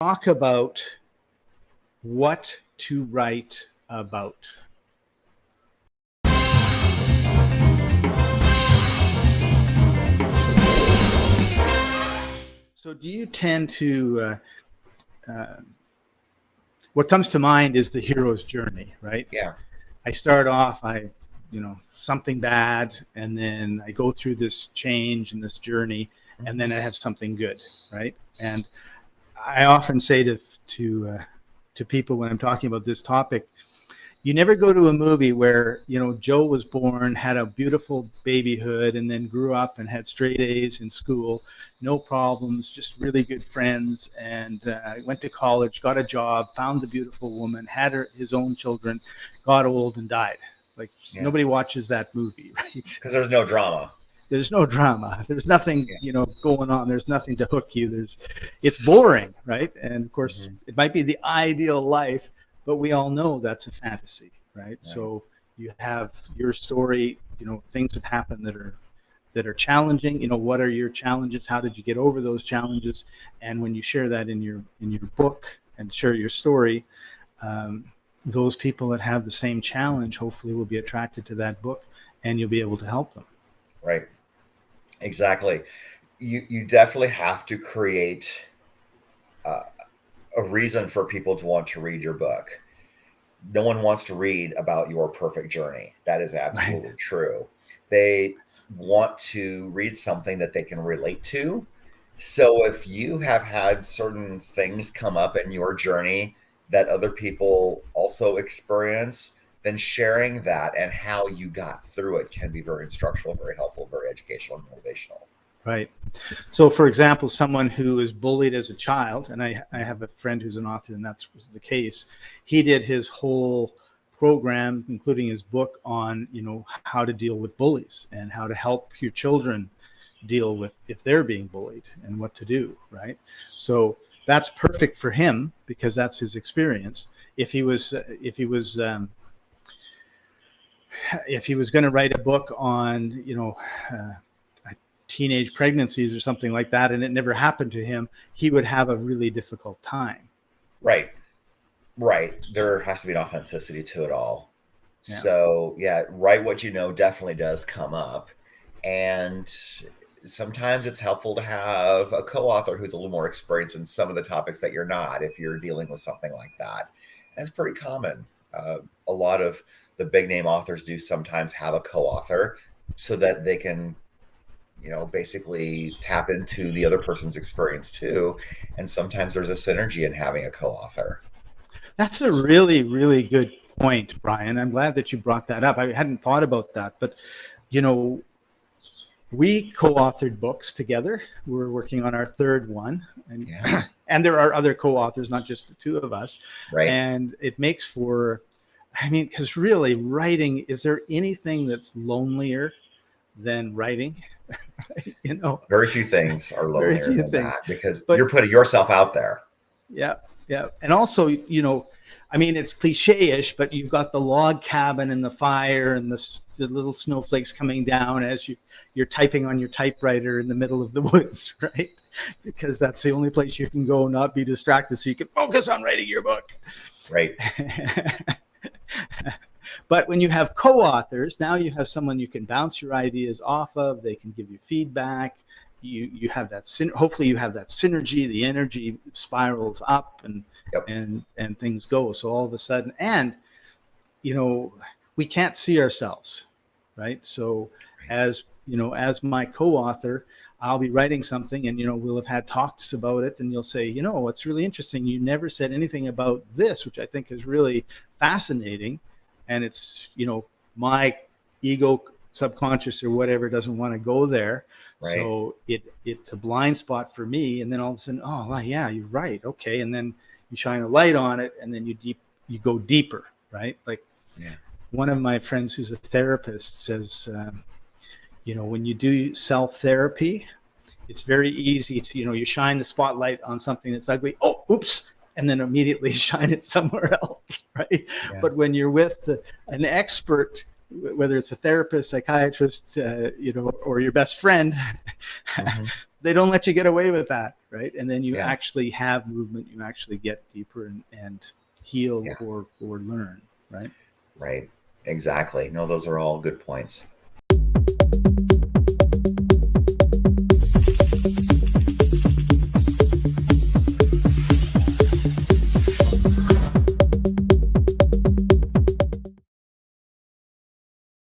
talk about what to write about. So do you tend to, what comes to mind is the hero's journey, right? Yeah. I start off, something bad, and then I go through this change and this journey, and then I have something good, right? And I often say to people when I'm talking about this topic, you never go to a movie where, Joe was born, had a beautiful babyhood, and then grew up and had straight A's in school, no problems, just really good friends, and went to college, got a job, found the beautiful woman, had his own children, got old and died. Like, nobody watches that movie, right? Because there's no drama. There's no drama. There's nothing, going on. There's nothing to hook you. It's boring, right? And of course, it might be the ideal life, but we all know that's a fantasy, right? So you have your story, things that happen that are challenging. What are your challenges? How did you get over those challenges? And when you share that in your book and share your story, those people that have the same challenge hopefully will be attracted to that book, and you'll be able to help them. Right. Exactly. You definitely have to create a reason for people to want to read your book. No one wants to read about your perfect journey. That is absolutely true. They want to read something that they can relate to. So if you have had certain things come up in your journey that other people also experience, then sharing that and how you got through it can be very instructional, very helpful, very educational and motivational. Right. So, for example, someone who was bullied as a child, and I have a friend who's an author, and that's the case. He did his whole program, including his book, on how to deal with bullies and how to help your children deal with if they're being bullied and what to do. Right. So that's perfect for him because that's his experience. If he was going to write a book on teenage pregnancies or something like that, and it never happened to him, he would have a really difficult time. Right. There has to be an authenticity to it all. Yeah. So write what you know definitely does come up. And sometimes it's helpful to have a co-author who's a little more experienced in some of the topics that you're not, if you're dealing with something like that. And it's pretty common. A lot of the big name authors do sometimes have a co-author so that they can basically tap into the other person's experience too. And sometimes there's a synergy in having a co-author. That's a really, really good point, Brian. I'm glad that you brought that up. I hadn't thought about that, but we co-authored books together. We're working on our third one, and and there are other co-authors, not just the two of us. Right. And it makes for, because really writing, is there anything that's lonelier than writing? Very few things are lonelier than that, because you're putting yourself out there. Yeah. And also, it's cliche-ish, but you've got the log cabin and the fire and the little snowflakes coming down as you're typing on your typewriter in the middle of the woods, right? Because that's the only place you can go, not be distracted, so you can focus on writing your book. Right. But when you have co-authors, now you have someone you can bounce your ideas off of. They can give you feedback. You have that hopefully you have that synergy. The energy spirals up and things go. So all of a sudden, and we can't see ourselves, right? So as my co-author, I'll be writing something, and we'll have had talks about it, and you'll say, what's really interesting, you never said anything about this, which I think is really fascinating. And it's, my ego, subconscious or whatever, doesn't want to go there. Right. So it's a blind spot for me. And then all of a sudden, oh, well, yeah, you're right. Okay. And then you shine a light on it, and then you go deeper, right? Like one of my friends who's a therapist says, when you do self-therapy, it's very easy to, you shine the spotlight on something that's ugly. Oh, oops. And then immediately shine it somewhere else, right? Yeah. But when you're with an expert, whether it's a therapist, psychiatrist, or your best friend, they don't let you get away with that, right? And then you Yeah. actually have movement, you actually get deeper and heal Yeah. or learn, right? Right. Exactly. No, those are all good points.